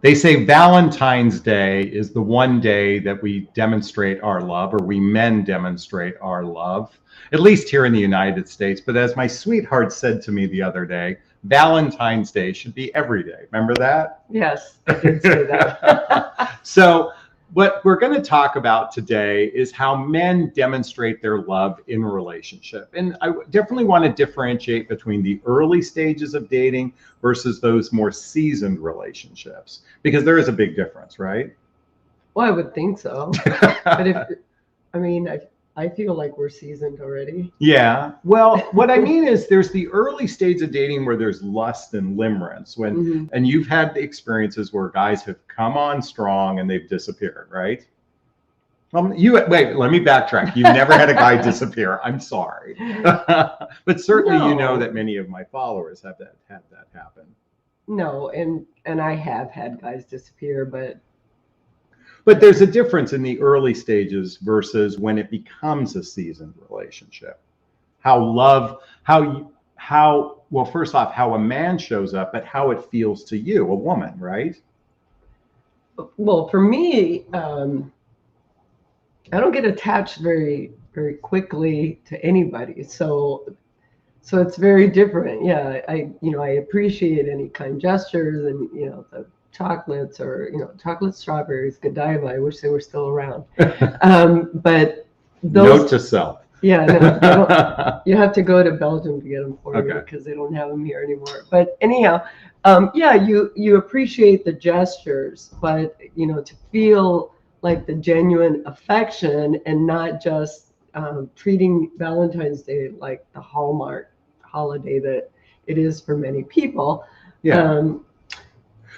They say Valentine's Day is the one day that we demonstrate our love, or we men demonstrate our love, at least here in the United States. But as my sweetheart said to me the other day, Valentine's Day should be every day. Remember that? Yes, I did say that. So what we're going to talk about today is how men demonstrate their love in a relationship. And I definitely want to differentiate between the early stages of dating versus those more seasoned relationships, because there is a big difference, right? Well, I would think so. But I feel like we're seasoned already. Yeah. Well, what I mean is there's the early stage of dating where there's lust and limerence and you've had the experiences where guys have come on strong and they've disappeared, right? Wait, let me backtrack. You've never had a guy disappear. I'm sorry. But certainly No. you know that many of my followers have had that happen. No, and I have had guys disappear, but there's a difference in the early stages versus when it becomes a seasoned relationship. Well, first off, how a man shows up, but how it feels to you, a woman, right? well, for me, I don't get attached very, very quickly to anybody. So it's very different. Yeah, I appreciate any kind gestures and, the chocolates or, chocolate strawberries, Godiva. I wish they were still around. But those, note to self. Yeah, no, you have to go to Belgium to get them for me Okay. because they don't have them here anymore. But anyhow, yeah, you appreciate the gestures, but to feel like the genuine affection and not just treating Valentine's Day like the Hallmark holiday that it is for many people. Yeah.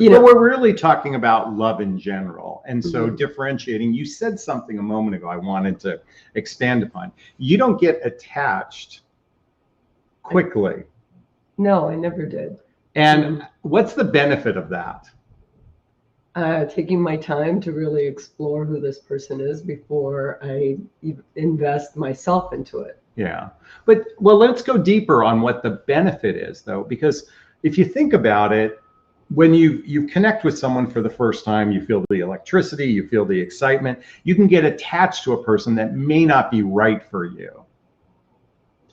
But we're really talking about love in general. And so differentiating, you said something a moment ago I wanted to expand upon. You don't get attached quickly. No, I never did. And what's the benefit of that? Taking my time to really explore who this person is before I invest myself into it. Yeah. But, well, let's go deeper on what the benefit is, though, because if you think about it, when you connect with someone for the first time, you feel the electricity, you feel the excitement, you can get attached to a person that may not be right for you.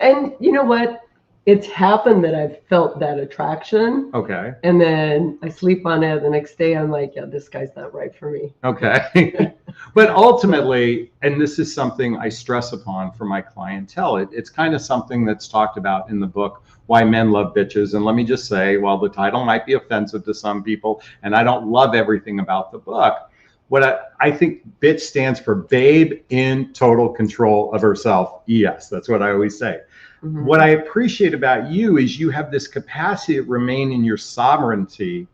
And you know what? It's happened that I've felt that attraction. Okay. And then I sleep on it. The next day, I'm like, yeah, this guy's not right for me. Okay. But ultimately, and this is something I stress upon for my clientele, it's kind of something that's talked about in the book, Why Men Love Bitches. And let me just say, while the title might be offensive to some people, and I don't love everything about the book, what I think bitch stands for babe in total control of herself. Yes, that's what I always say. What I appreciate about you is you have this capacity to remain in your sovereignty.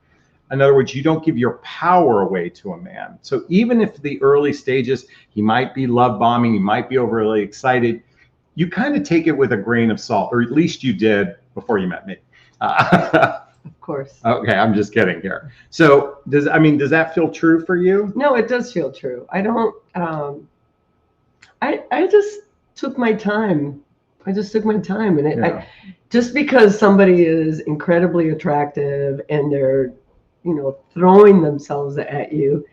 In other words, you don't give your power away to a man. So even if the early stages, he might be love bombing, he might be overly excited, you kind of take it with a grain of salt, or at least you did before you met me. Of course. Okay, I'm just kidding here. So does that feel true for you? No, it does feel true. I don't, I just took my time. And just because somebody is incredibly attractive and they're, throwing themselves at you,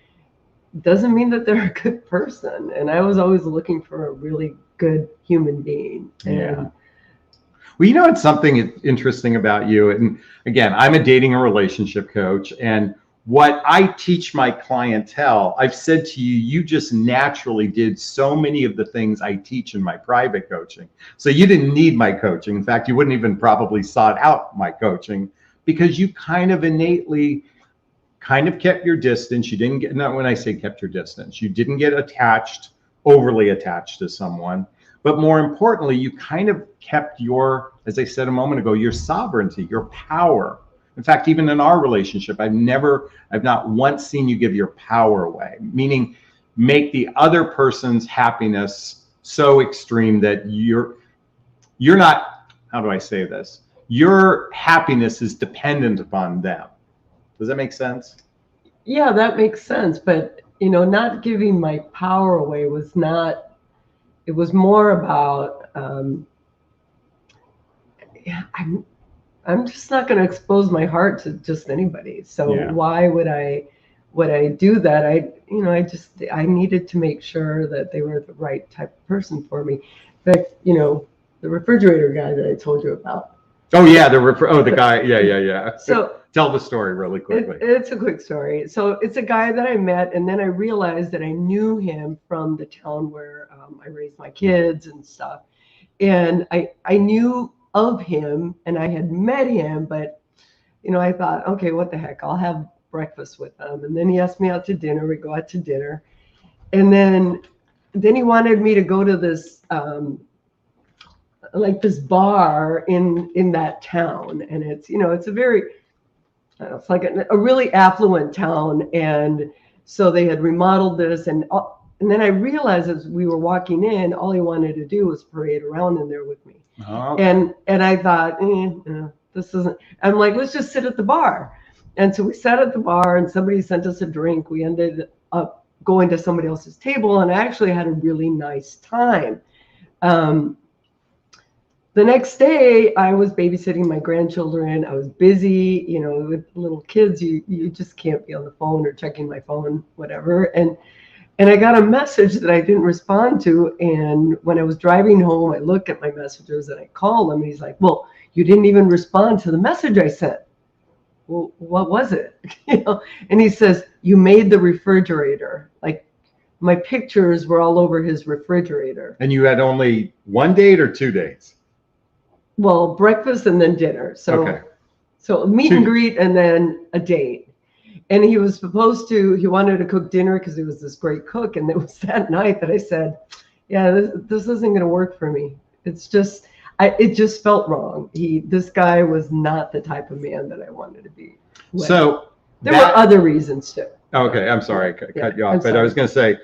doesn't mean that they're a good person. And I was always looking for a really good human being. Yeah. Well, it's something interesting about you. And again, I'm a dating and relationship coach. And what I teach my clientele, I've said to you, you just naturally did so many of the things I teach in my private coaching. So you didn't need my coaching. In fact, you wouldn't even probably sought out my coaching because you kind of innately kept your distance. You didn't get, not when I say kept your distance, you didn't get overly attached to someone. But more importantly, you kind of kept your, as I said a moment ago, your sovereignty, your power. In fact, even in our relationship, I've not once seen you give your power away, meaning make the other person's happiness so extreme that you're not, how do I say this? Your happiness is dependent upon them. Does that make sense? Yeah, that makes sense. But, not giving my power away was not, it was more about, I'm just not going to expose my heart to just anybody. So why would I would I do that, I needed to make sure that they were the right type of person for me. But, the refrigerator guy that I told you about. Oh yeah, the guy. Yeah. So tell the story really quickly. it's a quick story. So it's a guy that I met, and then I realized that I knew him from the town where I raised my kids and stuff. And I knew of him, and I had met him, but I thought, okay, what the heck, I'll have breakfast with him. And then he asked me out to dinner. We go out to dinner, and then he wanted me to go to this like this bar in that town, and it's a very, it's like a really affluent town. And so they had remodeled this, and then I realized as we were walking in, all he wanted to do was parade around in there with me. Oh. And I thought, this isn't. I'm like, let's just sit at the bar. And so we sat at the bar, and somebody sent us a drink. We ended up going to somebody else's table, and I actually had a really nice time. The next day, I was babysitting my grandchildren. I was busy, with little kids. You just can't be on the phone or checking my phone, whatever. And I got a message that I didn't respond to. And when I was driving home, I looked at my messages and I called him. And he's like, well, you didn't even respond to the message I sent. Well, what was it? And he says, you made the refrigerator. Like, my pictures were all over his refrigerator. And you had only one date or 2 dates? Well, breakfast and then dinner. So, okay. So meet and greet and then a date. And he wanted to cook dinner because he was this great cook. And it was that night that I said, yeah, this isn't going to work for me. It's just, it just felt wrong. This guy was not the type of man that I wanted to be with. So there were other reasons too. Okay, I'm sorry, cut you off, but I was going to say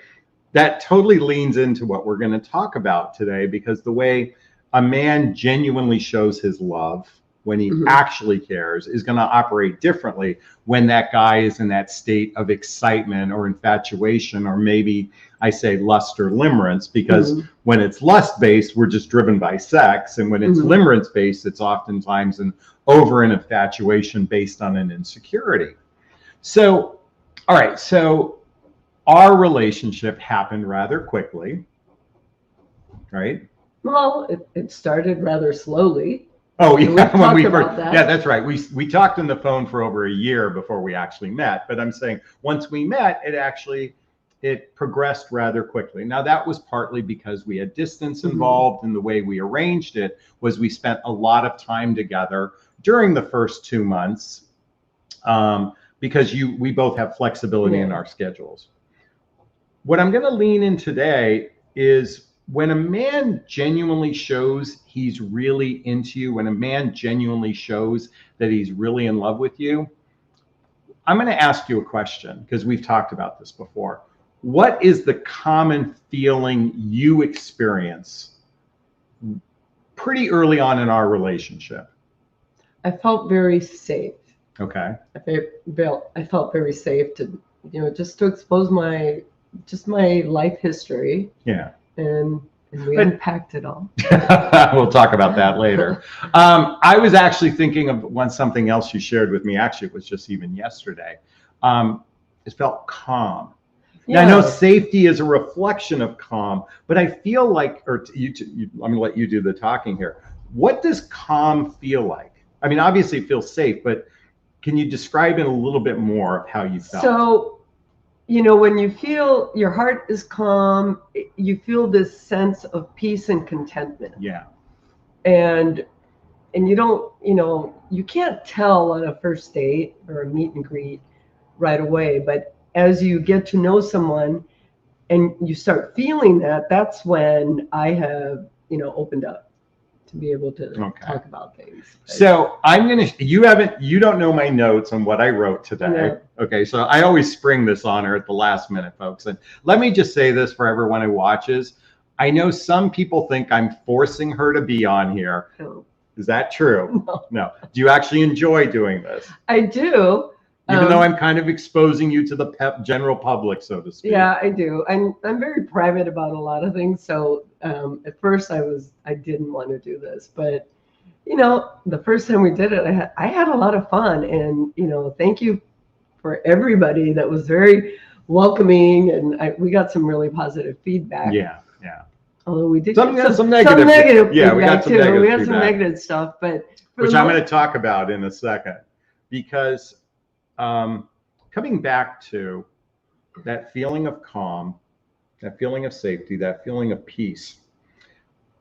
that totally leans into what we're going to talk about today, because the way a man genuinely shows his love when he actually cares is going to operate differently when that guy is in that state of excitement or infatuation, or maybe I say lust or limerence, because when it's lust based, we're just driven by sex. And when it's limerence based, it's oftentimes an infatuation based on an insecurity. So, all right. So our relationship happened rather quickly, right? Well, it started rather slowly. Oh yeah, when we first, yeah, that's right. We talked on the phone for over a year before we actually met. But I'm saying once we met, it progressed rather quickly. Now that was partly because we had distance involved, and the way we arranged it was we spent a lot of time together during the first 2 months, because we both have flexibility in our schedules. What I'm going to lean in today is when a man genuinely shows he's really into you, when a man genuinely shows that he's really in love with you, I'm going to ask you a question, because we've talked about this before. What is the common feeling you experience pretty early on in our relationship? I felt very safe. Okay. I felt very safe to, just to expose my life history. Yeah. And we unpacked it all. We'll talk about that later. I was actually thinking of something else you shared with me. Actually, it was just even yesterday. It felt calm. Yeah. Now, I know safety is a reflection of calm, but I feel like, I'm going to let you do the talking here. What does calm feel like? I mean, obviously it feels safe, but can you describe it a little bit more of how you felt? So, when you feel your heart is calm, you feel this sense of peace and contentment. Yeah. And you don't, you can't tell on a first date or a meet and greet right away, but as you get to know someone and you start feeling that, that's when I have, opened up to be able to talk about things. So you don't know my notes on what I wrote today. No. Okay. So I always spring this on her at the last minute, folks. And let me just say this for everyone who watches. I know some people think I'm forcing her to be on here. No. Is that true? No. Do you actually enjoy doing this? I do. Even though I'm kind of exposing you to the general public, so to speak. Yeah, I do. I'm very private about a lot of things. So at first I didn't want to do this, but the first time we did it, I had a lot of fun, and thank you for everybody that was very welcoming, and we got some really positive feedback. Yeah. Although we did some negative. some negative Yeah, feedback we got some too. negative We had some feedback. negative stuff, but Which I'm going to talk about in a second, because coming back to that feeling of calm, that feeling of safety, that feeling of peace,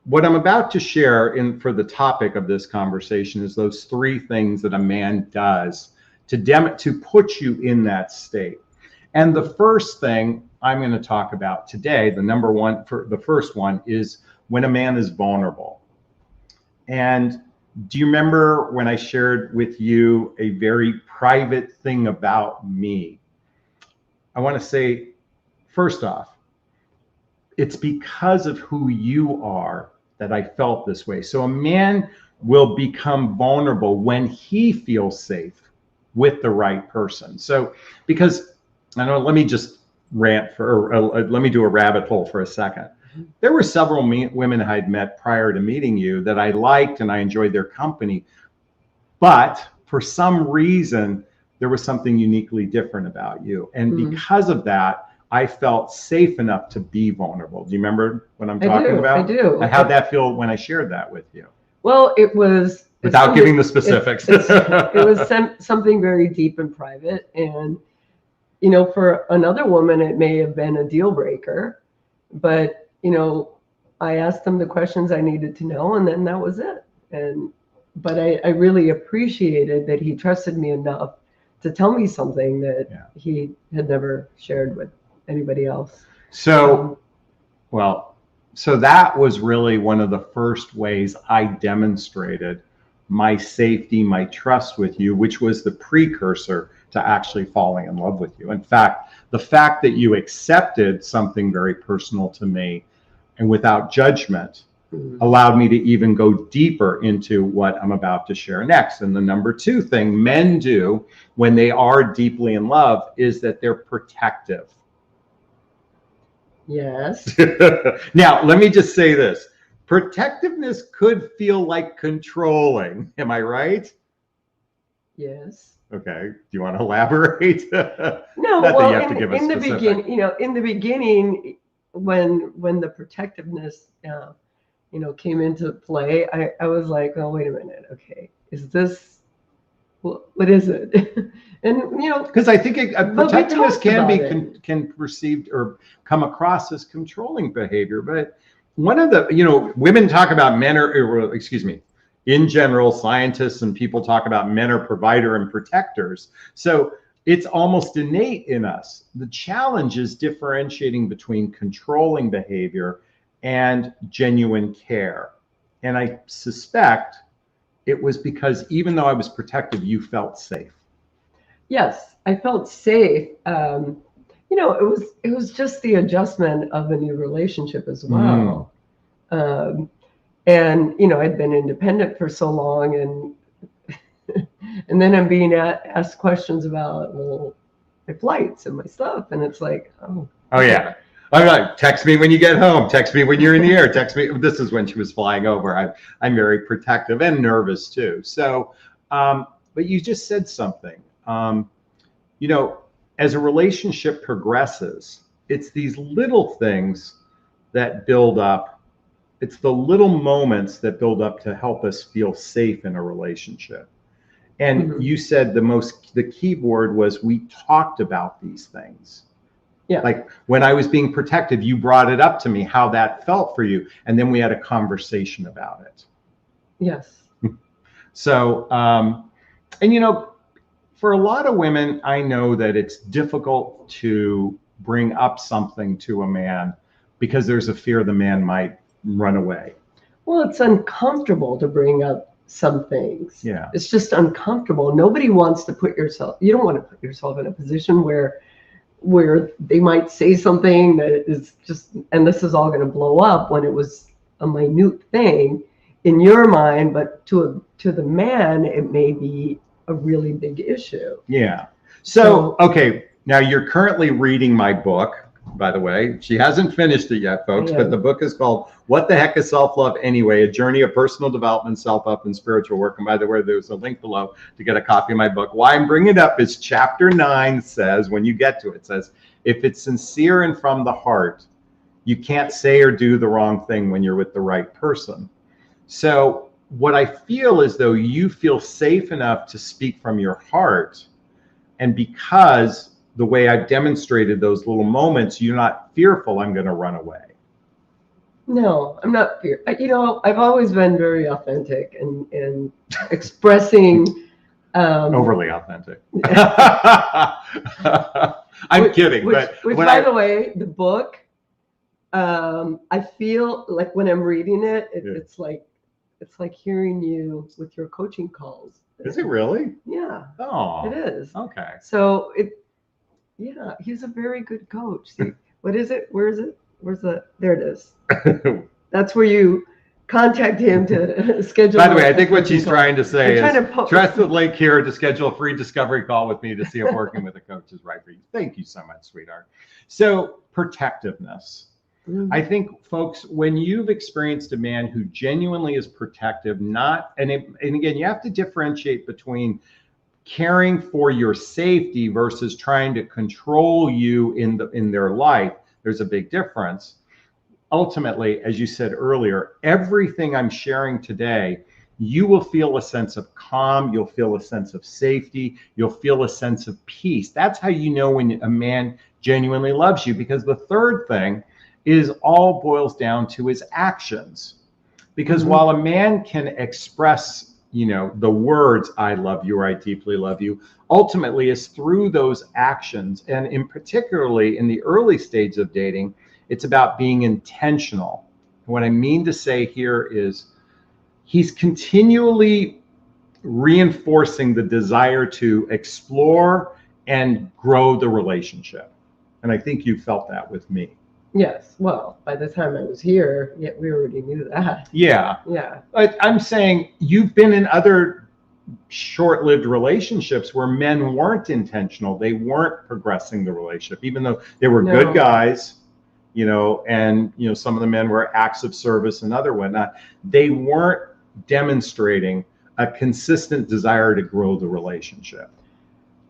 what I'm about to share for the topic of this conversation is those three things that a man does to put you in that state. And the first thing I'm going to talk about today, the first one is when a man is vulnerable. And do you remember when I shared with you a very private thing about me? I want to say, first off, it's because of who you are that I felt this way. So a man will become vulnerable when he feels safe with the right person. So, because I know, let me just let me do a rabbit hole for a second. There were several women I'd met prior to meeting you that I liked and I enjoyed their company. But for some reason, there was something uniquely different about you. And because of that, I felt safe enough to be vulnerable. Do you remember what I'm talking about? I do. And how'd that feel when I shared that with you? Well, it was... Without giving the specifics. It was something very deep and private. And, for another woman, it may have been a deal breaker. But, I asked him the questions I needed to know, and then that was it. But I really appreciated that he trusted me enough to tell me something that he had never shared with anybody else. So that was really one of the first ways I demonstrated my safety, my trust with you, which was the precursor to actually falling in love with you. In fact, the fact that you accepted something very personal to me and without judgment allowed me to even go deeper into what I'm about to share next. And the number two thing men do when they are deeply in love is that they're protective. Yes. Now, let me just say this. Protectiveness could feel like controlling. Am I right? Yes. Okay. Do you want to elaborate? No, well, in the beginning, when the protectiveness, came into play, I was like, oh, wait a minute. Okay. Is this, what is it? And, because I think protectiveness can perceived or come across as controlling behavior. But one of the, women talk about in general, scientists and people talk about men are provider and protectors. So it's almost innate in us. The challenge is differentiating between controlling behavior and genuine care. And I suspect it was because even though I was protective, you felt safe. Yes, I felt safe. It was just the adjustment of a new relationship as well. And, I'd been independent for so long, and then I'm being asked questions about, my flights and my stuff. And it's like, oh yeah. I'm like, text me when you get home. Text me when you're in the air. Text me. This is when she was flying over. I'm very protective and nervous too. So, but you just said something. As a relationship progresses, it's these little things that build up. It's the little moments that build up to help us feel safe in a relationship. And you said the key word was we talked about these things. Yeah. Like when I was being protective, you brought it up to me, how that felt for you. And then we had a conversation about it. Yes. So, for a lot of women, I know that it's difficult to bring up something to a man because there's a fear the man might run away. Well, it's uncomfortable to bring up some things. Yeah. It's just uncomfortable. Nobody wants to you don't want to put yourself in a position where they might say something that is just, and this is all going to blow up when it was a minute thing in your mind, but to the man, it may be a really big issue. Yeah. So, okay. Now you're currently reading my book, by the way. She hasn't finished it yet, folks, Yeah. but the book is called What the Heck is Self-Love Anyway? A Journey of Personal Development, Self-Up, and Spiritual Work. And by the way, there's a link below to get a copy of my book. Why I'm bringing it up is chapter 9 says, when you get to it, says, if it's sincere and from the heart, you can't say or do the wrong thing when you're with the right person. So what I feel is though you feel safe enough to speak from your heart, and because the way I've demonstrated those little moments, you're not fearful I'm going to run away. No, I'm not fearful. You know, I've always been very authentic and expressing. Overly authentic. I'm kidding. Which, but which when by the way, the book, I feel like when I'm reading it, it's like hearing you with your coaching calls. Is it really? Yeah. Oh, it is. Okay. So yeah, he's a very good coach. See, what is it? Where is it? There it is. That's where you contact him to schedule. By the way, I think what she's trying to say is press the link here to schedule a free discovery call with me to see if working with a coach is right for you. Thank you so much, sweetheart. So protectiveness. I think, folks, when you've experienced a man who genuinely is protective, and again, you have to differentiate between caring for your safety versus trying to control you in their life. There's a big difference. Ultimately, as you said earlier, everything I'm sharing today, you will feel a sense of calm, you'll feel a sense of safety, you'll feel a sense of peace. That's how you know when a man genuinely loves you, because the third thing is all boils down to his actions. Because while a man can express, the words, I love you, or I deeply love you, ultimately is through those actions. And particularly in the early stage of dating, it's about being intentional. What I mean to say here is he's continually reinforcing the desire to explore and grow the relationship. And I think you felt that with me. Yes. Well, by the time I was here, we already knew that. Yeah. Yeah. But I'm saying you've been in other short-lived relationships where men weren't intentional. They weren't progressing the relationship, even though they were good guys, and, some of the men were acts of service and other whatnot. They weren't demonstrating a consistent desire to grow the relationship.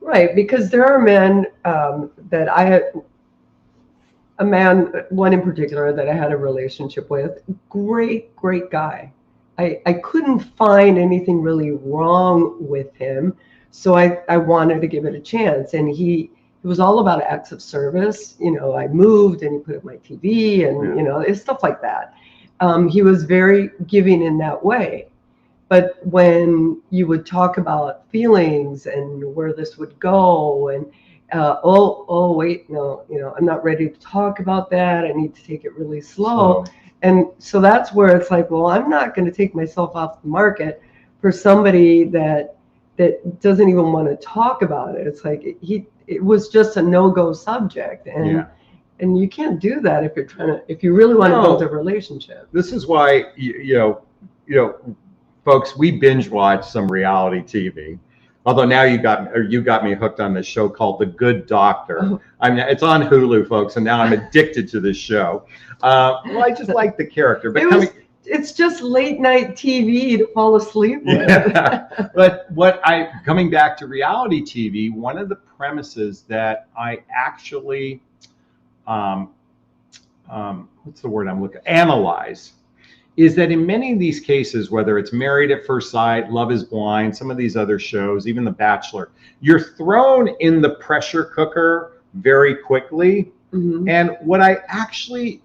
Right. Because there are men that I had. A man, one in particular that I had a relationship with, great guy. I couldn't find anything really wrong with him. So I wanted to give it a chance. And he was all about acts of service. I moved and he put up my TV and, it's stuff like that. He was very giving in that way. But when you would talk about feelings and where this would go and wait, no, I'm not ready to talk about that. I need to take it really slow. And so that's where it's like, well, I'm not going to take myself off the market for somebody that doesn't even want to talk about it. It's like it was just a no-go subject. And you can't do that if you really want to build a relationship. This is why, folks, we binge watch some reality TV. Although now you got me hooked on this show called The Good Doctor. Oh. It's on Hulu, folks, and now I'm addicted to this show. I just like the character. But it's just late night TV to fall asleep with. Yeah. But coming back to reality TV, one of the premises that I actually, what's the word I'm looking at? Analyze, is that in many of these cases, whether it's Married at First Sight, Love is Blind, some of these other shows, even The Bachelor, you're thrown in the pressure cooker very quickly. Mm-hmm. And what I actually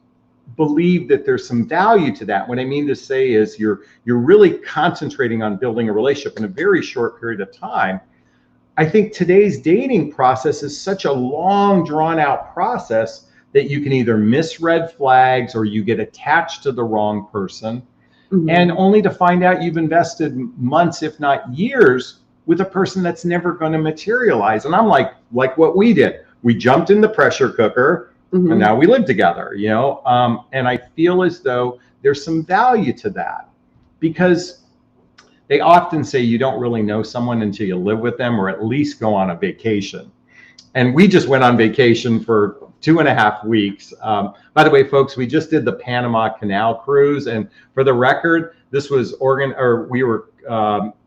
believe that there's some value to that. What I mean to say is you're really concentrating on building a relationship in a very short period of time. I think today's dating process is such a long, drawn out process that you can either miss red flags or you get attached to the wrong person, mm-hmm. and only to find out you've invested months, if not years, with a person that's never going to materialize. And I'm like what we did. We jumped in the pressure cooker, mm-hmm. and now we live together, and I feel as though there's some value to that, because they often say you don't really know someone until you live with them or at least go on a vacation. And we just went on vacation for 2.5 weeks. By the way, folks, we just did the Panama Canal cruise, and for the record, this was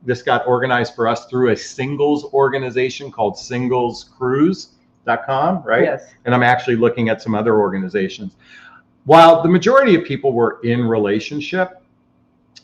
this got organized for us through a singles organization called singlescruise.com, right? Yes. And I'm actually looking at some other organizations. While the majority of people were in relationship,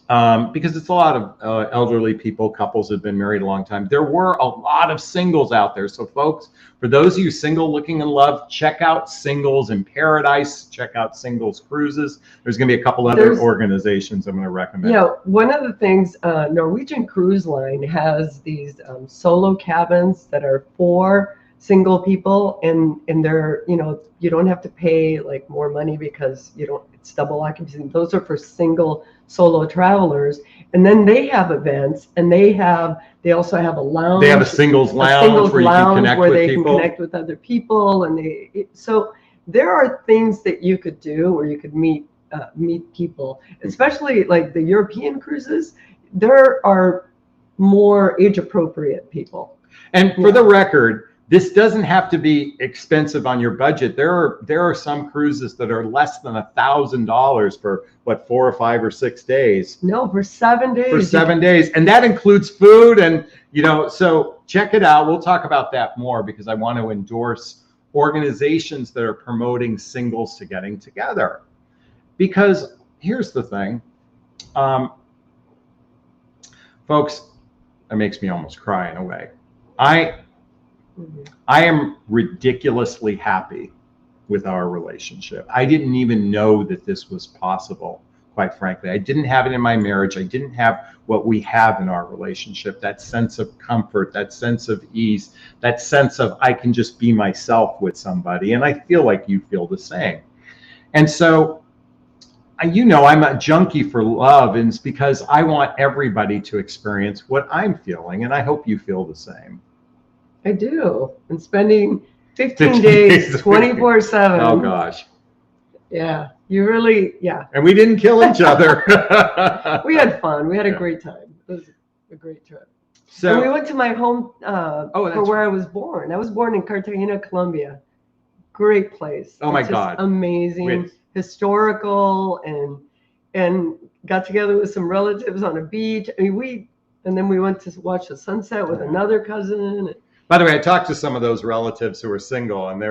because it's a lot of elderly people, couples have been married a long time, there were a lot of singles out there. So folks, for those of you single looking in love, check out Singles in Paradise, check out Singles Cruises. There's going to be a couple other organizations I'm going to recommend. Yeah, one of the things, Norwegian Cruise Line has these solo cabins that are for single people, and they're, you don't have to pay like more money because it's double occupancy. Those are for single solo travelers. And then they have events, and they also have a lounge. They have a singles lounge where you can connect with people. Can connect with other people, and so there are things that you could do where you could meet people, especially like the European cruises. There are more age appropriate people. And for the record, this doesn't have to be expensive on your budget. There are some cruises that are less than $1,000 for 4 or 5 or 6 days. No, for 7 days. For 7 days, and that includes food, and so check it out. We'll talk about that more because I want to endorse organizations that are promoting singles to getting together. Because here's the thing, folks, it makes me almost cry in a way. I am ridiculously happy with our relationship. I didn't even know that this was possible, quite frankly. I didn't have it in my marriage. I didn't have what we have in our relationship, that sense of comfort, that sense of ease, that sense of I can just be myself with somebody. And I feel like you feel the same. And so, I'm a junkie for love, and it's because I want everybody to experience what I'm feeling, and I hope you feel the same. I do. And spending 15 days 24/7. Oh gosh. Yeah, you really, yeah. And we didn't kill each other. We had fun. We had a great time. It was a great trip. So and we went to my home for where I was born. I was born in Cartagena, Colombia. Great place. Oh my God. Amazing, historical, and got together with some relatives on a beach. I mean, and then we went to watch the sunset with another cousin. By the way, I talked to some of those relatives who are single, and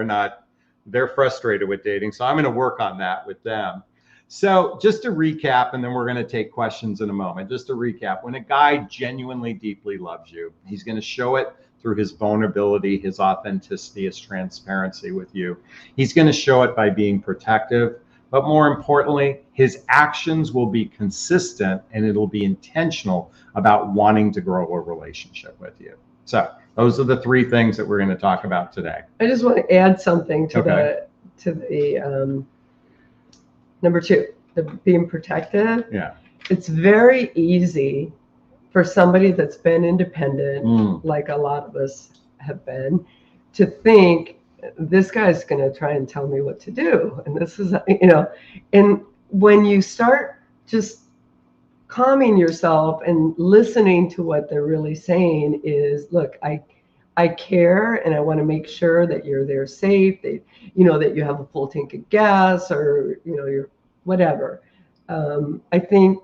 they're frustrated with dating. So I'm going to work on that with them. So just to recap, and then we're going to take questions in a moment. Just to recap, when a guy genuinely, deeply loves you, he's going to show it through his vulnerability, his authenticity, his transparency with you. He's going to show it by being protective, but more importantly, his actions will be consistent, and it'll be intentional about wanting to grow a relationship with you. So those are the 3 things that we're going to talk about today. I just want to add something to the number 2, the being protective. Yeah. It's very easy for somebody that's been independent, like a lot of us have been, to think this guy's going to try and tell me what to do. And this is, and when you start just calming yourself and listening to what they're really saying is, look, I care, and I want to make sure that you're there safe, that that you have a full tank of gas, or you're whatever. I think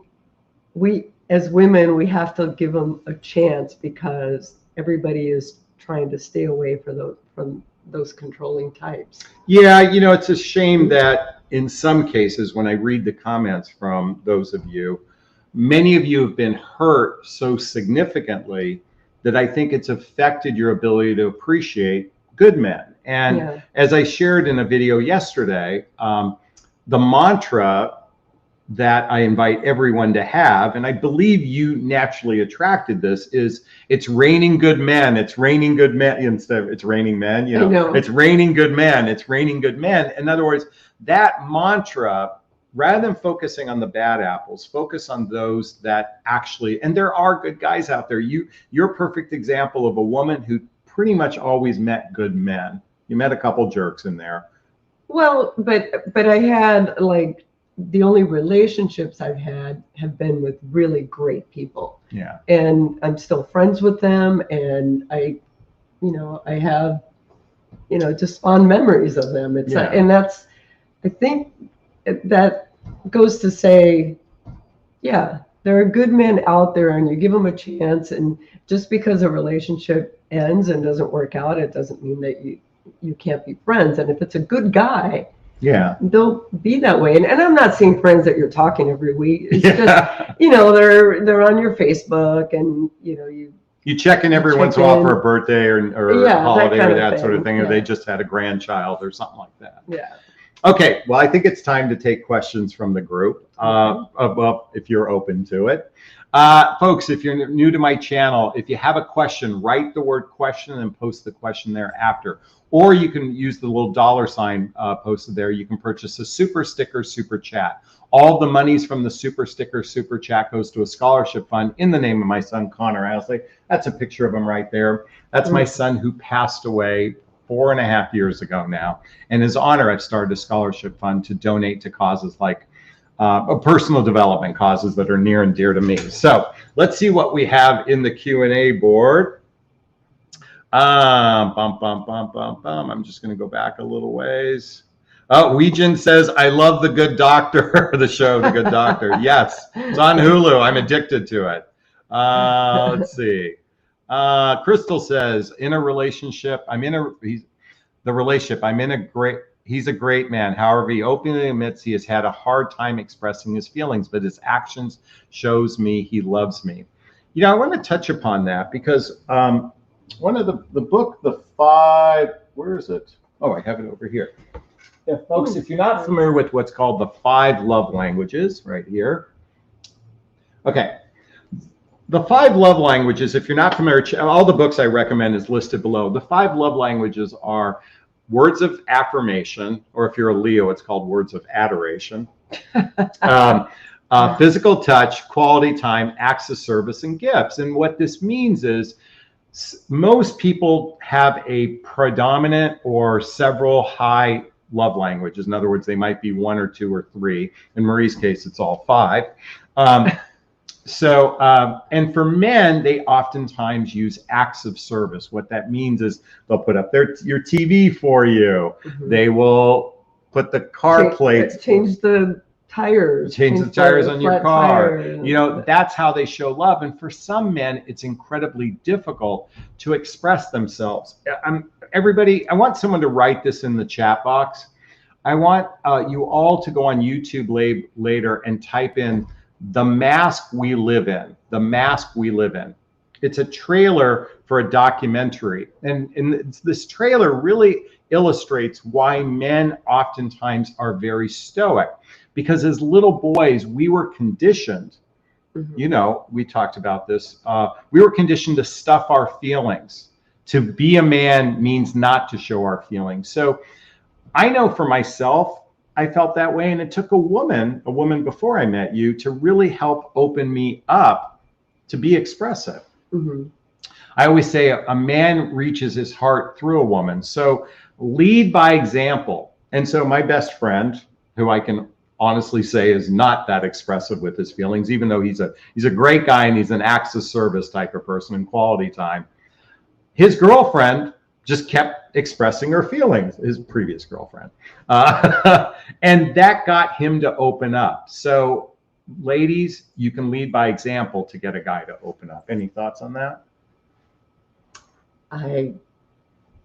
we as women, we have to give them a chance, because everybody is trying to stay away from those controlling types. Yeah, it's a shame that in some cases, when I read the comments from those of you, many of you have been hurt so significantly that I think it's affected your ability to appreciate good men. And as I shared in a video yesterday, the mantra that I invite everyone to have, and I believe you naturally attracted this, is it's raining good men. It's raining good men instead of it's raining men. It's raining good men. It's raining good men. In other words, that mantra, rather than focusing on the bad apples, focus on those that actually, and there are good guys out there. You're a perfect example of a woman who pretty much always met good men. You met a couple jerks in there. Well, but I had, like, the only relationships I've had have been with really great people. Yeah. And I'm still friends with them, and I have just fond memories of them. It's and that's, I think that goes to say, yeah, there are good men out there, and you give them a chance. And just because a relationship ends and doesn't work out, it doesn't mean that you can't be friends. And if it's a good guy, they'll be that way. And I'm not seeing friends that you're talking every week. It's just, they're on your Facebook, and you check in every once in a while for a birthday or a holiday or that sort of thing, or they just had a grandchild or something like that. Yeah. Okay, well, I think it's time to take questions from the group, if you're open to it. Folks, if you're new to my channel, if you have a question, write the word question and post the question there after. Or you can use the little $ posted there. You can purchase a super sticker, super chat. All the monies from the super sticker, super chat goes to a scholarship fund in the name of my son, Connor Asley. That's a picture of him right there. That's my son who passed away 4.5 years ago now. In his honor, I've started a scholarship fund to donate to causes like personal development causes that are near and dear to me. So let's see what we have in the Q&A board. I'm just going to go back a little ways. Oh, Weejin says, I love The Good Doctor, the show, The Good Doctor. Yes, it's on Hulu. I'm addicted to it. Let's see. Crystal says, in a relationship, he's a great man. However, he openly admits he has had a hard time expressing his feelings, but his actions shows me he loves me. I want to touch upon that because one of the book, The Five, where is it? Oh, I have it over here. Yeah, folks, if you're not familiar with what's called the 5 love languages, right here. Okay. The 5 love languages, if you're not familiar, all the books I recommend is listed below. The 5 love languages are words of affirmation, or if you're a Leo, it's called words of adoration. Physical touch, quality time, acts of service, and gifts. And what this means is most people have a predominant or several high love languages. In other words, they might be 1 or 2 or 3. In Marie's case, it's all 5. And for men, they oftentimes use acts of service. What that means is they'll put up your TV for you. Mm-hmm. They will put the car plates. Change the tires. Change the tires on your car. That's how they show love. And for some men, it's incredibly difficult to express themselves. Everybody, I want someone to write this in the chat box. I want you all to go on YouTube later and type in The Mask We Live In. The Mask We Live In. It's a trailer for a documentary. And this trailer really illustrates why men oftentimes are very stoic. Because as little boys, we were conditioned, we talked about this, we were conditioned to stuff our feelings. To be a man means not to show our feelings. So I know for myself, I felt that way, and it took a woman before I met you, to really help open me up to be expressive. Mm-hmm. I always say a man reaches his heart through a woman. So lead by example. And so my best friend, who I can honestly say is not that expressive with his feelings, even though he's a great guy and he's an acts of service type of person in quality time, his girlfriend just kept expressing her feelings, his previous girlfriend. And that got him to open up. So ladies, you can lead by example to get a guy to open up. Any thoughts on that?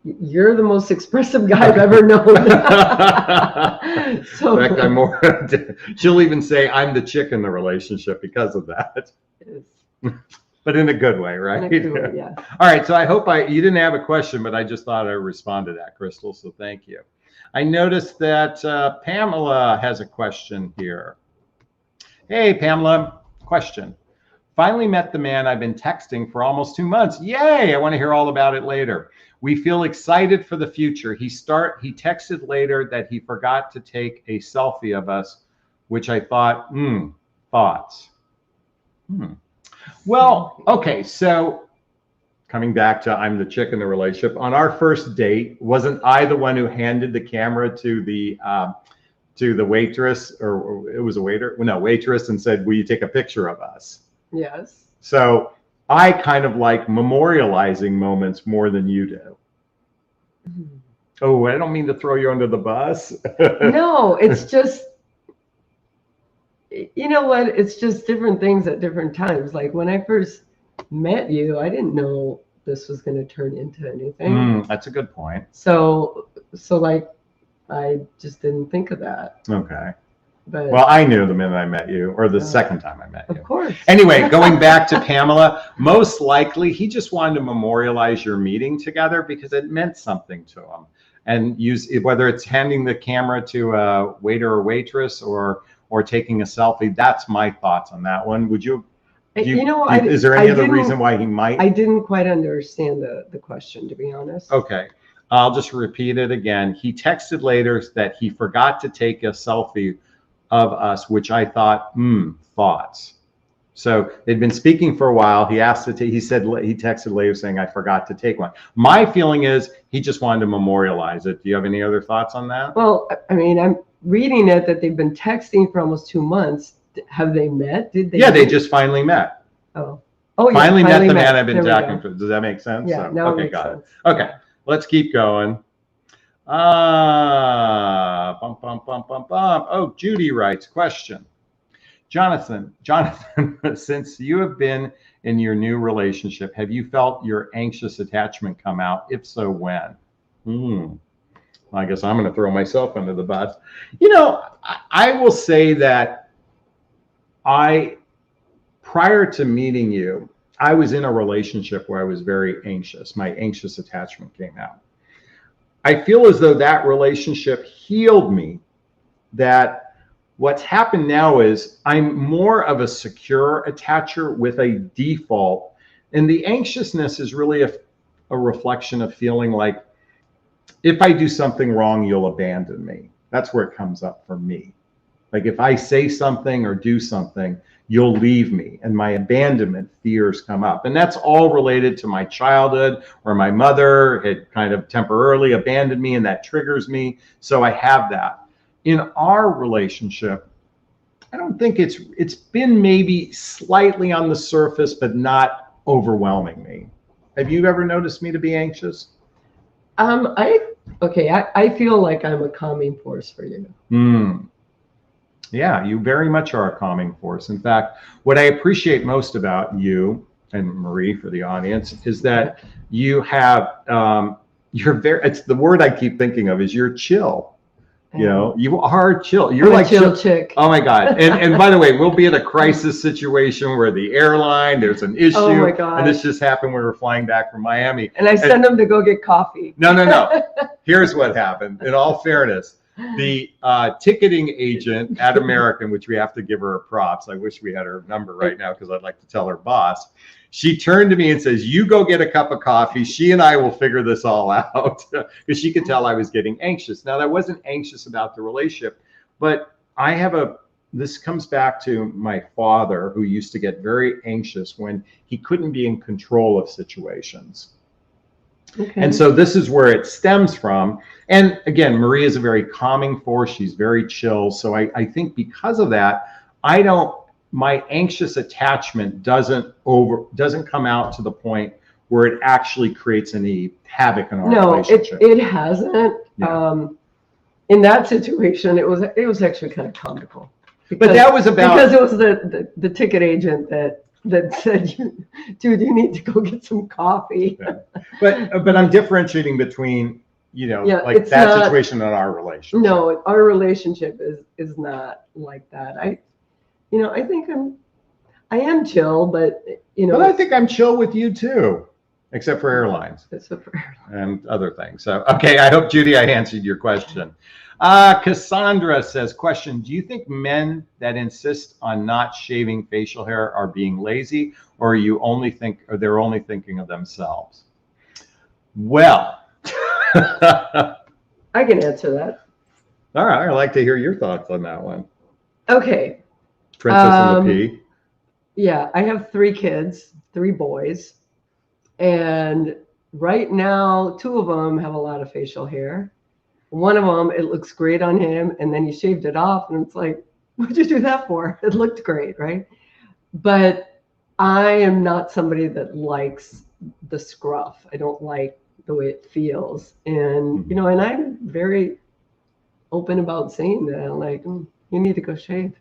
You're the most expressive guy I've ever known. So, in fact, I'm more, she'll even say I'm the chick in the relationship because of that. But in a good way, right? In a good way, yeah. All right, so I hope you didn't have a question, but I just thought I'd respond to that, Crystal, so thank you. I noticed that Pamela has a question here. Hey, Pamela, question. Finally met the man I've been texting for almost 2 months. Yay, I want to hear all about it later. We feel excited for the future. He texted later that he forgot to take a selfie of us, which I thought, thoughts. Well, okay, so coming back to I'm the chick in the relationship. On our first date, wasn't I the one who handed the camera to the waitress, or it was a waiter? Well, no, waitress, and said, will you take a picture of us? Yes. So I kind of like memorializing moments more than you do. Oh, I don't mean to throw you under the bus. No, it's just, you know what? It's just different things at different times. Like when I first met you, I didn't know this was going to turn into anything. That's a good point. So like, I just didn't think of that. Okay. But Well, I knew the minute I met you, or the second time I met you. of course. Anyway, going back to Pamela, most likely he just wanted to memorialize your meeting together because it meant something to him. And use whether it's handing the camera to a waiter or waitress or taking a selfie. That's my thoughts on that one. Would you? Is there any other reason why he might? I didn't quite understand the question, to be honest. Okay. I'll just repeat it again. He texted later that he forgot to take a selfie of us, which I thought, thoughts. So they'd been speaking for a while. He asked to take, he texted later saying, I forgot to take one. My feeling is he just wanted to memorialize it. Do you have any other thoughts on that? Well, I mean, I'm reading it that they've been texting for almost 2 months. Have they met? Did they? Yeah, they just finally met. Oh, yeah. Finally met the man I've been talking to. Does that make sense? Yeah, so, okay, got sense. it. Okay, let's keep going. Oh, Judy writes, question. Jonathan, since you have been in your new relationship, have you felt your anxious attachment come out? If so, when? I guess I'm going to throw myself under the bus. You know, I will say that prior to meeting you, I was in a relationship where I was very anxious. My anxious attachment came out. I feel as though that relationship healed me, that what's happened now is I'm more of a secure attacher with a default. And the anxiousness is really a reflection of feeling like if I do something wrong, you'll abandon me. That's where it comes up for me. Like if I say something or do something, you'll leave me, and my abandonment fears come up. And that's all related to my childhood, where my mother had kind of temporarily abandoned me, and that triggers me. So I have that. In our relationship, I don't think it's been maybe slightly on the surface, but not overwhelming me. Have you ever noticed me to be anxious? I feel like I'm a calming force for you. Yeah, you very much are a calming force. In fact, what I appreciate most about you, and Marie for the audience, is that you have, it's the word I keep thinking of is you're chill. You know, you are chill. You're like chill chick. Oh my God. And by the way, we'll be in a crisis situation where the airline, there's an issue. Oh my God. And this just happened when we were flying back from Miami. And I send them to go get coffee. No. Here's what happened. In all fairness, the ticketing agent at American, which we have to give her props. I wish we had her number right now because I'd like to tell her boss. She turned to me and says, you go get a cup of coffee. She and I will figure this all out, because she could tell I was getting anxious. Now, I wasn't anxious about the relationship, but this comes back to my father, who used to get very anxious when he couldn't be in control of situations. Okay. And so this is where it stems from. And again, Marie is a very calming force. She's very chill. So I think because of that, my anxious attachment doesn't come out to the point where it actually creates any havoc in our relationship. No, it hasn't. Yeah. In that situation, it was actually kind of comical. But that was because it was the ticket agent that said, dude, you need to go get some coffee. Yeah. But I'm differentiating between, that situation and our relationship. No, our relationship is not like that. I think I am chill, but But I think I'm chill with you too, except for airlines. Except for airlines. And other things. So, okay, I hope, Judy, I answered your question. Cassandra says, question, do you think men that insist on not shaving facial hair are being lazy, or they're only thinking of themselves? Well, I can answer that. All right, I'd like to hear your thoughts on that one. Okay. Princess and the Pea. Yeah, I have 3 kids, 3 boys. And right now, 2 of them have a lot of facial hair. One of them, it looks great on him, and then he shaved it off, and it's like, what'd you do that for? It looked great, right? But I am not somebody that likes the scruff. I don't like the way it feels. And, you know, and I'm very open about saying that, like, you need to go shave.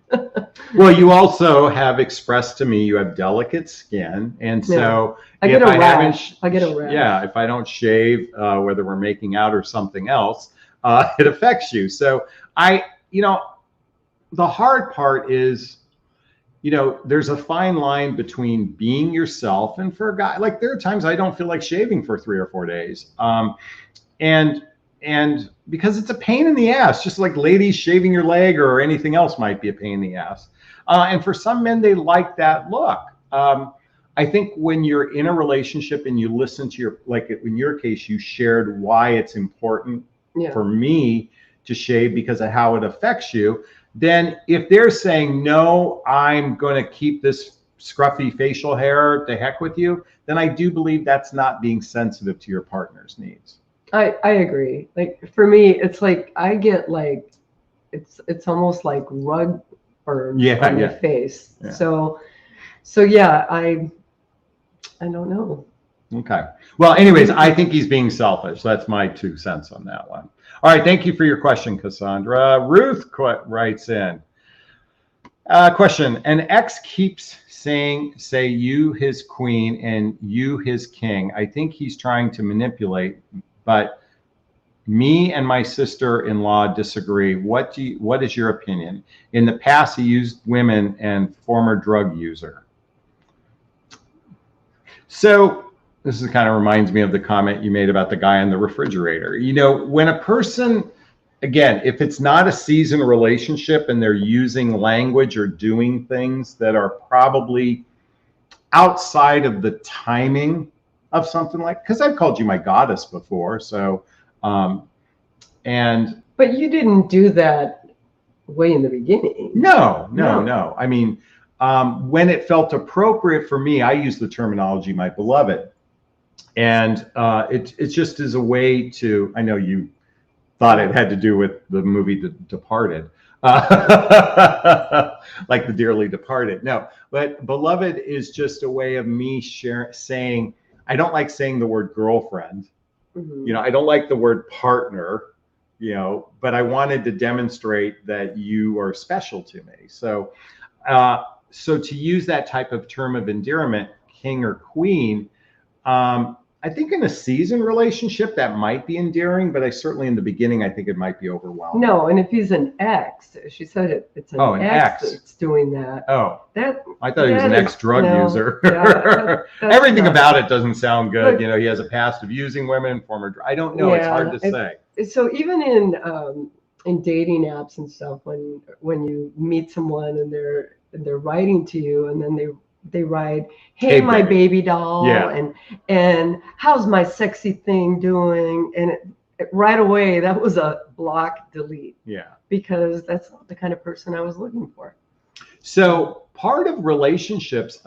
Well, you also have expressed to me you have delicate skin, and so I get a rash. I get a rash. Yeah, if I don't shave, whether we're making out or something else, it affects you. So you know, the hard part is, you know, there's a fine line between being yourself, and for a guy, like there are times I don't feel like shaving for 3 or 4 days, and because it's a pain in the ass, just like ladies shaving your leg or anything else might be a pain in the ass. And for some men, they like that look. I think when you're in a relationship and you listen to your, like in your case, you shared why it's important for me to shave because of how it affects you. Then if they're saying, no, I'm going to keep this scruffy facial hair, to heck with you, then I do believe that's not being sensitive to your partner's needs. I agree. Like for me, it's like I get like it's almost like rug burn on your face. Yeah. So yeah, I don't know. Okay. Well, anyways, I think he's being selfish. That's my 2 cents on that one. All right. Thank you for your question, Cassandra. Ruth writes in. Question. An ex keeps say you his queen and you his king. I think he's trying to manipulate, but me and my sister-in-law disagree. What is your opinion? In the past, he used women and former drug user. So this is kind of reminds me of the comment you made about the guy in the refrigerator. You know, when a person, again, if it's not a seasoned relationship and they're using language or doing things that are probably outside of the timing of something like, because I've called you my goddess before, so but you didn't do that way in the beginning. No. I mean, when it felt appropriate for me, I use the terminology "my beloved," and it just is a way to. I know you thought it had to do with the movie The Departed, like the dearly departed. No, but beloved is just a way of me saying. I don't like saying the word girlfriend. You know, I don't like the word partner, you know, but I wanted to demonstrate that you are special to me. So, so to use that type of term of endearment, king or queen, I think in a seasoned relationship that might be endearing, but I certainly in the beginning, I think it might be overwhelming. No, and if he's an ex, she said it's an ex that's doing that. Oh, that I thought he was an ex-drug user. Yeah, everything about it doesn't sound good. But, you know, he has a past of using women, former. I don't know. It's hard to say. So even in dating apps and stuff, when you meet someone and they're writing to you, and then they write, hey my baby doll, and how's my sexy thing doing, and right away that was a block delete, because that's not the kind of person I was looking for. So part of relationships,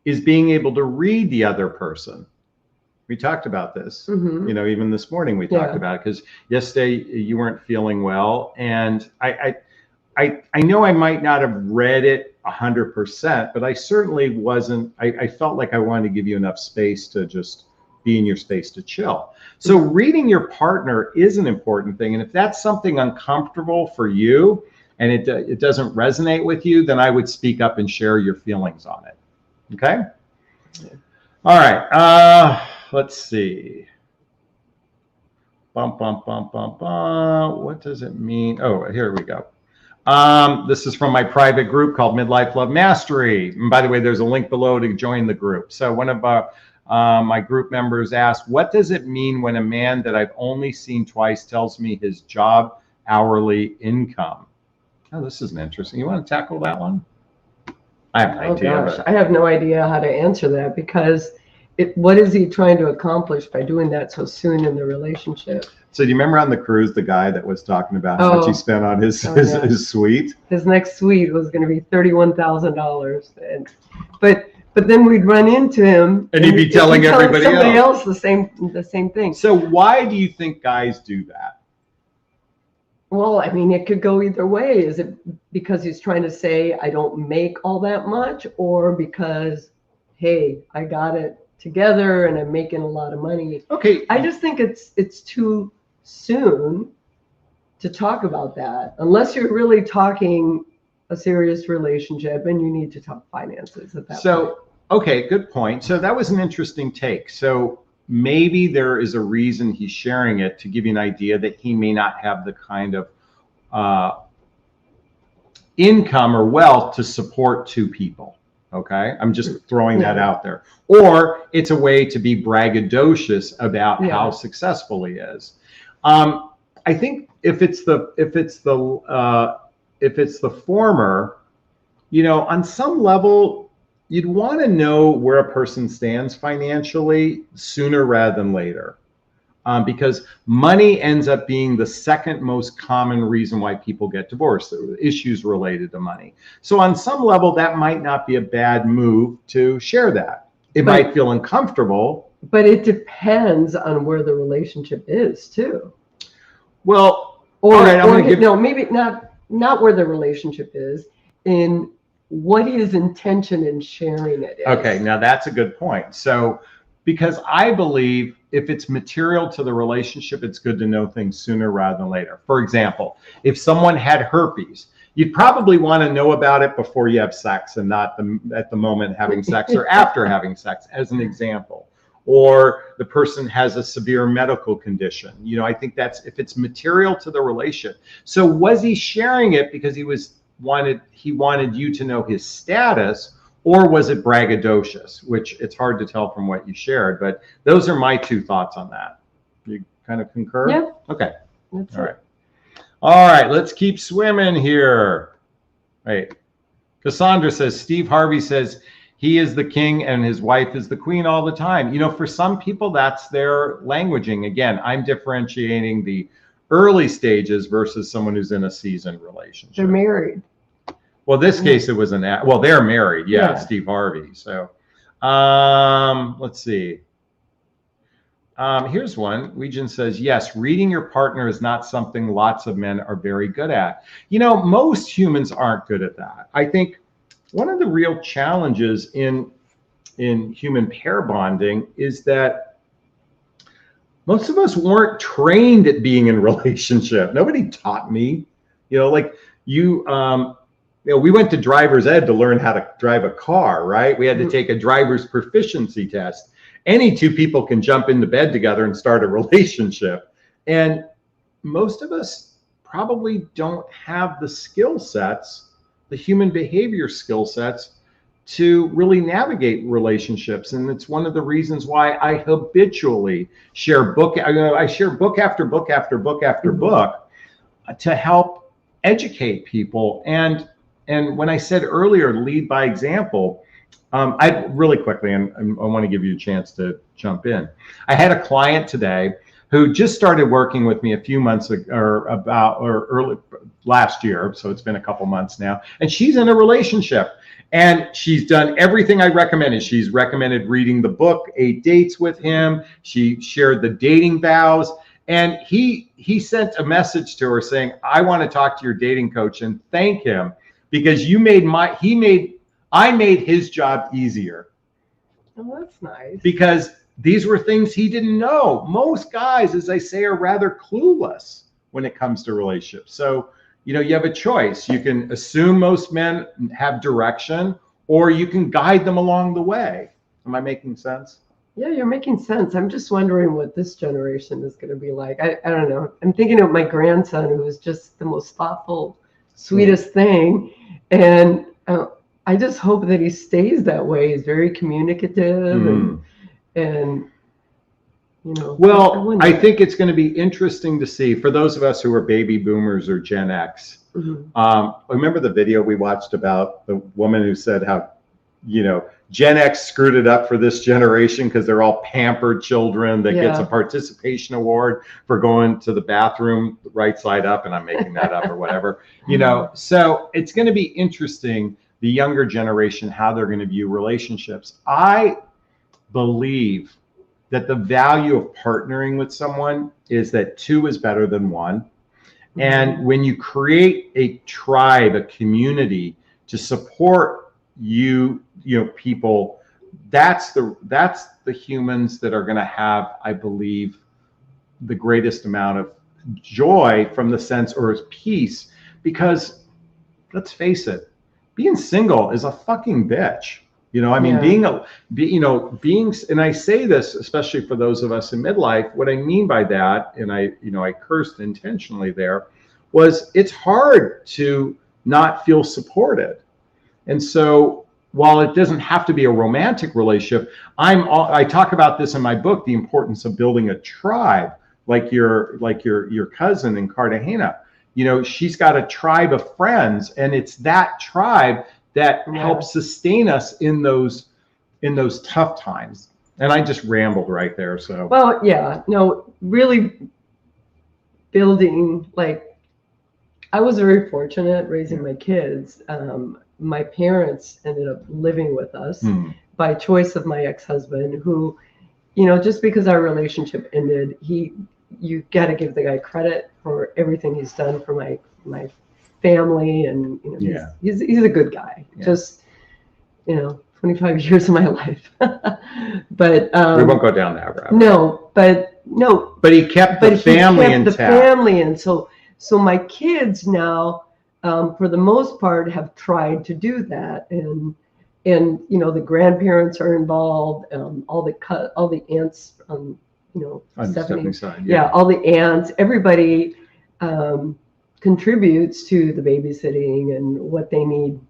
is being able to read the other person. We talked about this, you know, even this morning we talked about it, because yesterday you weren't feeling well, and I know I might not have read it 100%, but I certainly wasn't. I felt like I wanted to give you enough space to just be in your space to chill. So reading your partner is an important thing, and if that's something uncomfortable for you and it doesn't resonate with you, then I would speak up and share your feelings on it. Okay. All right. Let's see. What does it mean? Oh, here we go. This is from my private group called Midlife Love Mastery. And by the way, there's a link below to join the group. So one of my group members asked, what does it mean when a man that I've only seen twice tells me his job hourly income? Oh, this is interesting. You want to tackle that one? I have no idea. Gosh, I have no idea how to answer that, because what is he trying to accomplish by doing that so soon in the relationship? So do you remember on the cruise, the guy that was talking about how much he spent on his suite? His next suite was going to be $31,000. But then we'd run into him, and he'd be telling everybody else the same thing. So why do you think guys do that? Well, I mean, it could go either way. Is it because he's trying to say I don't make all that much, or because, hey, I got it together and I'm making a lot of money. Okay. I just think it's too soon to talk about that unless you're really talking a serious relationship and you need to talk finances at that point. Okay, good point. So that was an interesting take. So maybe there is a reason he's sharing it to give you an idea that he may not have the kind of income or wealth to support two people. Okay, I'm just throwing that out there. Or it's a way to be braggadocious about how successful he is. I think if it's the former, you know, on some level, you'd want to know where a person stands financially sooner rather than later. Because money ends up being the second most common reason why people get divorced, issues related to money. So on some level, that might not be a bad move to share that. It might feel uncomfortable. But it depends on where the relationship is too. Well, maybe not where the relationship is, in what his intention in sharing it is. Okay, now that's a good point. So, because I believe if it's material to the relationship, it's good to know things sooner rather than later. For example, if someone had herpes, you'd probably want to know about it before you have sex and not at the moment having sex or after having sex, as an example. Or the person has a severe medical condition. You know, I think that's if it's material to the relationship. So was he sharing it because he wanted you to know his status, or was it braggadocious? Which it's hard to tell from what you shared, but those are my two thoughts on that. You kind of concur? Yeah. Okay. That's all right. All right, let's keep swimming here. Right. Cassandra says, Steve Harvey says he is the king and his wife is the queen all the time. You know, for some people, that's their languaging. Again, I'm differentiating the early stages versus someone who's in a seasoned relationship. They're married. Well, this case, it was they're married. Yeah, Steve Harvey. So let's see. Here's one. Weejan says, yes, reading your partner is not something lots of men are very good at. You know, most humans aren't good at that. I think one of the real challenges in human pair bonding is that most of us weren't trained at being in a relationship. Nobody taught me, you know, like you know, we went to driver's ed to learn how to drive a car, right? We had to take a driver's proficiency test. Any two people can jump into bed together and start a relationship. And most of us probably don't have the skill sets, the human behavior skill sets, to really navigate relationships. And it's one of the reasons why I habitually share I share book after book after book after book to help educate people. And when I said earlier, lead by example, I really quickly, and I want to give you a chance to jump in. I had a client today who just started working with me a few months ago, or early last year. So it's been a couple months now, and she's in a relationship. And she's done everything I recommended. She's recommended reading the book, 8 Dates with Him. She shared the dating vows. And he sent a message to her saying, I want to talk to your dating coach and thank him because I made his job easier. Oh, that's nice. Because these were things he didn't know. Most guys, as I say, are rather clueless when it comes to relationships. So, you know, you have a choice. You can assume most men have direction, or you can guide them along the way. Am I making sense? Yeah, you're making sense. I'm just wondering what this generation is going to be like. I don't know. I'm thinking of my grandson, who is just the most thoughtful, sweetest thing. And I just hope that he stays that way. He's very communicative and you know. Well, I think it's going to be interesting to see for those of us who are baby boomers or Gen X. Remember the video we watched about the woman who said how, you know, Gen X screwed it up for this generation because they're all pampered children that gets a participation award for going to the bathroom right side up, and I'm making that up or whatever, you know. So it's going to be interesting, the younger generation, how they're going to view relationships. I believe that the value of partnering with someone is that 2 is better than 1. And when you create a tribe, a community to support you know, people that's the humans that are going to have, I believe, the greatest amount of joy from the sense, or peace, because let's face it, being single is a fucking bitch. I mean, being, and I say this especially for those of us in midlife, what I mean by that, and I cursed intentionally there, was it's hard to not feel supported. And so while it doesn't have to be a romantic relationship, I talk about this in my book, the importance of building a tribe, like your cousin in Cartagena. She's got a tribe of friends, and it's that tribe that helps sustain us in those tough times. And I just rambled right there. So well, yeah, no, really building, like, I was very fortunate raising my kids. My parents ended up living with us by choice of my ex-husband, who, just because our relationship ended, you got to give the guy credit for everything he's done for my family, and he's a good guy. Yeah. Just 25 years of my life. But we won't go down that route. No. But he kept the family intact. And so my kids now, for the most part, have tried to do that, and the grandparents are involved, all the aunts on Stephanie's side, all the aunts, everybody contributes to the babysitting and what they need.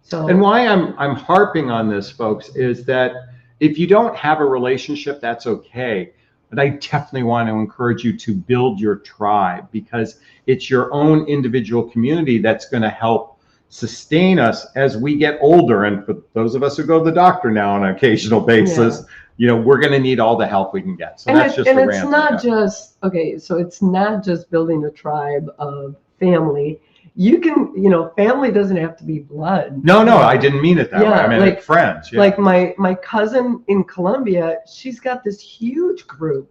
So, and why I'm harping on this, folks, is that if you don't have a relationship, that's okay. But I definitely want to encourage you to build your tribe, because it's your own individual community that's going to help sustain us as we get older. And for those of us who go to the doctor now on an occasional basis, we're going to need all the help we can get. So that's just a rant. And it's not just, so it's not just building a tribe of family. You can, family doesn't have to be blood. No, I didn't mean it that way. I mean, like friends. Yeah. Like my cousin in Colombia, she's got this huge group,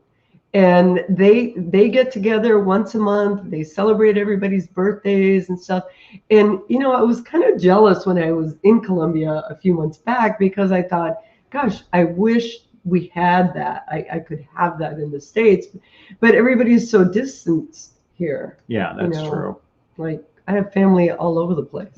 and they get together once a month. They celebrate everybody's birthdays and stuff. And, I was kind of jealous when I was in Colombia a few months back, because I thought, gosh, I wish we had that. I could have that in the States, but everybody's so distant here. Yeah, that's true. Like, I have family all over the place.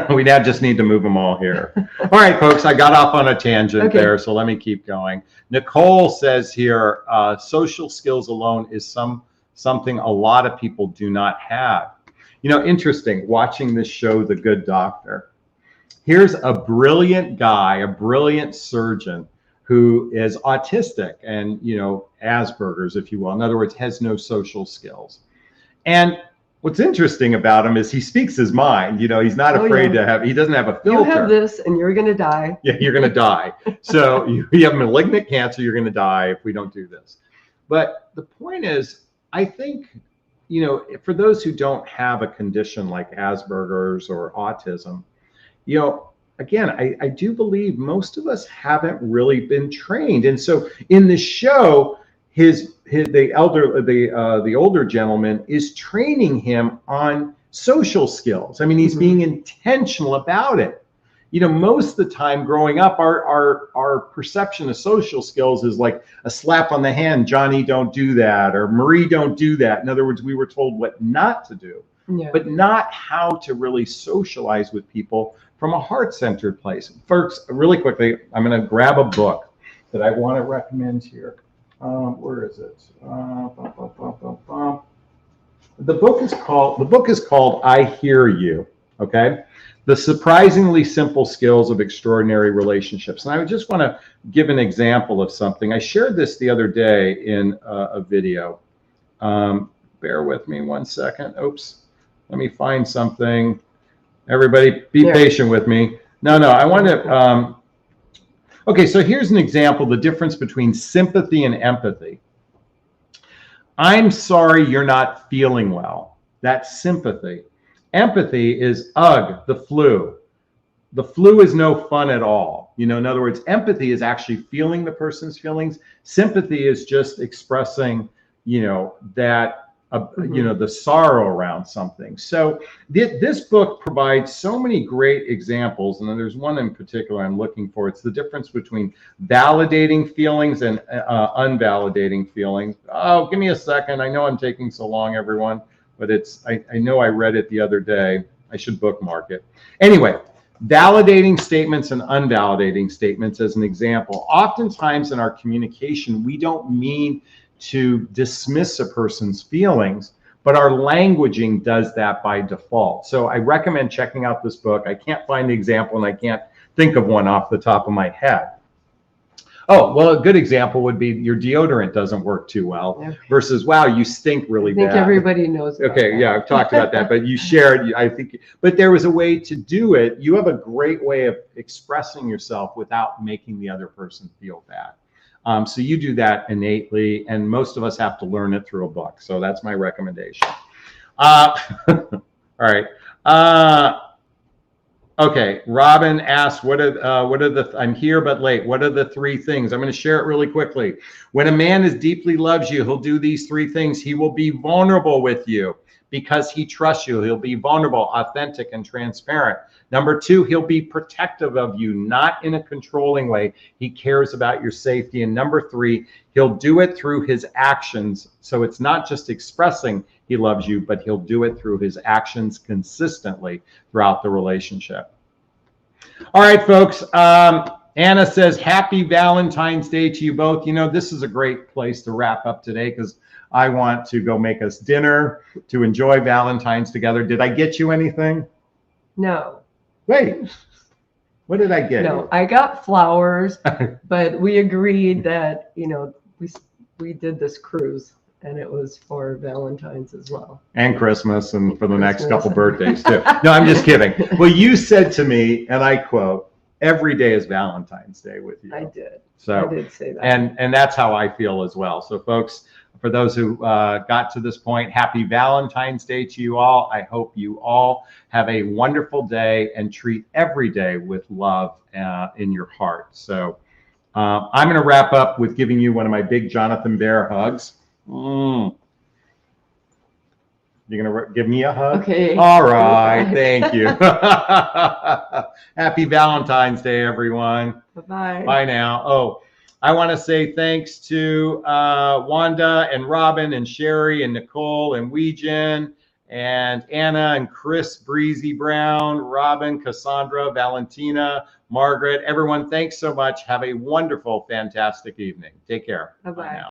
We now just need to move them all here. All right, folks, I got off on a tangent there, so let me keep going. Nicole says here, social skills alone is something a lot of people do not have. Interesting, watching this show, The Good Doctor. Here's a brilliant guy, a brilliant surgeon who is autistic and, Asperger's, if you will. In other words, has no social skills. And what's interesting about him is he speaks his mind. He's not afraid to he doesn't have a filter. You have this and you're going to die. Yeah, you're going to die. So you have malignant cancer, you're going to die if we don't do this. But the point is, I think, for those who don't have a condition like Asperger's or autism, again, I do believe most of us haven't really been trained. And so in the show, the older gentleman is training him on social skills. I mean, he's being intentional about it. Most of the time growing up, our perception of social skills is like a slap on the hand. Johnny, don't do that, or Marie, don't do that. In other words, we were told what not to do, but not how to really socialize with people from a heart-centered place. First, really quickly, I'm going to grab a book that I want to recommend here. Where is it? The book is called I Hear You. Okay, the surprisingly simple skills of extraordinary relationships. And I just want to give an example of something. I shared this the other day in a video. Bear with me 1 second. Oops, let me find something. Everybody, be patient with me. No, I want to. Okay, so here's an example, the difference between sympathy and empathy. I'm sorry you're not feeling well. That's sympathy. Empathy is, the flu. The flu is no fun at all. In other words, empathy is actually feeling the person's feelings. Sympathy is just expressing, that you know, the sorrow around something. So this book provides so many great examples, and there's one in particular I'm looking for. It's the difference between validating feelings and unvalidating feelings. Oh, give me a second. I know I'm taking so long, everyone, but I know I read it the other day. I should bookmark it. Anyway, validating statements and unvalidating statements as an example. Oftentimes in our communication, we don't mean to dismiss a person's feelings, but our languaging does that by default. So I recommend checking out this book. I can't find the example, and I can't think of one off the top of my head. Oh, well, a good example would be your deodorant doesn't work too well versus, wow, you stink really bad. I think everybody knows about Okay, that. yeah, I've talked about that, but you shared, I think, but there was a way to do it. You have a great way of expressing yourself without making the other person feel bad. So you do that innately, and most of us have to learn it through a book. So that's my recommendation. All right. Okay. Robin asked, I'm here but late. What are the 3 things? I'm going to share it really quickly. When a man is deeply loves you, he'll do these 3 things. He will be vulnerable with you because he trusts you. He'll be vulnerable, authentic, and transparent. Number 2, he'll be protective of you, not in a controlling way. He cares about your safety. And number 3, he'll do it through his actions. So it's not just expressing he loves you, but he'll do it through his actions consistently throughout the relationship. All right, folks. Anna says, happy Valentine's Day to you both. You know, this is a great place to wrap up today because I want to go make us dinner to enjoy Valentine's together. Did I get you anything? No. Wait, what did I get? No, I got flowers, but we agreed that, you know, we did this cruise, and it was for Valentine's as well. And Christmas, and for the next couple birthdays too. No, I'm just kidding. Well, you said to me, and I quote, every day is Valentine's Day with you. I did. So, I did say that. And that's how I feel as well. So folks, for those who got to this point, happy Valentine's Day to you all. I hope you all have a wonderful day and treat every day with love in your heart. So I'm going to wrap up with giving you one of my big Jonathan Bear hugs. You're going to give me a hug? Okay. All right. Thank you. Happy Valentine's Day, everyone. Bye-bye. Bye now. Oh, I want to say thanks to Wanda and Robin and Sherry and Nicole and Weejan and Anna and Chris, Breezy Brown, Robin, Cassandra, Valentina, Margaret. Everyone, thanks so much. Have a wonderful, fantastic evening. Take care. Bye-bye. Bye now.